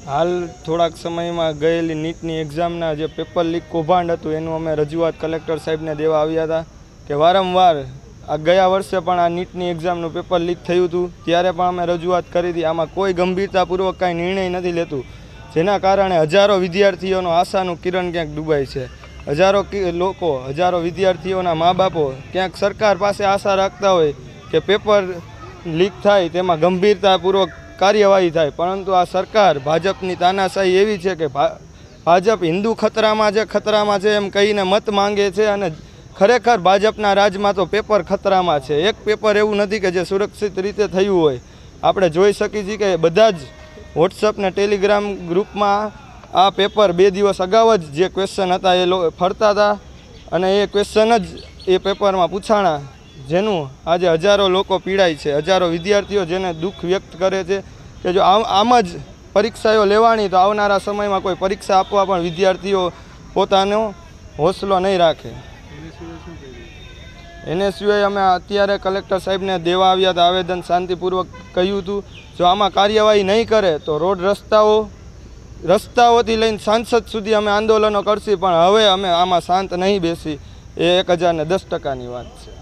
હાલ થોડાક સમયમાં ગયેલી નીટની એક્ઝામના જે પેપર લીક કૌભાંડ હતું એનું અમે રજૂઆત કલેક્ટર સાહેબને દેવા આવ્યા હતા કે વારંવાર આ ગયા વર્ષે પણ આ નીટની એક્ઝામનું પેપર લીક થયું હતું ત્યારે પણ અમે રજૂઆત કરી હતી. આમાં કોઈ ગંભીરતાપૂર્વક કાંઈ નિર્ણય નથી લેતું, જેના કારણે હજારો વિદ્યાર્થીઓનો આશાનું કિરણ ક્યાંક ડૂબાય છે. હજારો લોકો, હજારો વિદ્યાર્થીઓના મા બાપો ક્યાંક સરકાર પાસે આશા રાખતા હોય કે પેપર લીક થાય તેમાં ગંભીરતાપૂર્વક કાર્યવાહી થાય, પરંતુ આ સરકાર ભાજપની તાનાશાહી એવી છે કે ભાજપ હિન્દુ ખતરામાં છે એમ કહીને મત માંગે છે, અને ખરેખર ભાજપના રાજમાં તો પેપર ખતરામાં છે. એક પેપર એવું નથી કે જે સુરક્ષિત રીતે થયું હોય. આપણે જોઈ શકીએ છીએ કે બધા જ વોટ્સઅપ ને ટેલિગ્રામ ગ્રુપમાં આ પેપર 2 દિવસ અગાઉ જ જે ક્વેશ્ચન હતા એ ફરતા હતા, અને એ ક્વેશ્ચન જ એ પેપરમાં પૂછાણા, જેનું આજે હજારો લોકો પીડાય છે, હજારો વિદ્યાર્થીઓ જેને દુઃખ વ્યક્ત કરે છે કે જો આમ જ પરીક્ષાઓ લેવાની તો આવનારા સમયમાં કોઈ પરીક્ષા આપવા પણ વિદ્યાર્થીઓ પોતાનો હોસલો નહીં રાખે. એને સિવાય અમે અત્યારે કલેક્ટર સાહેબને દેવા આવ્યા હતા આવેદન, શાંતિપૂર્વક કહ્યું હતું જો આમાં કાર્યવાહી નહીં કરે તો રોડ રસ્તાઓથી લઈને સાંસદ સુધી અમે આંદોલનો કરશી, પણ હવે અમે આમાં શાંત નહીં બેસી. એ 1010%ની વાત છે.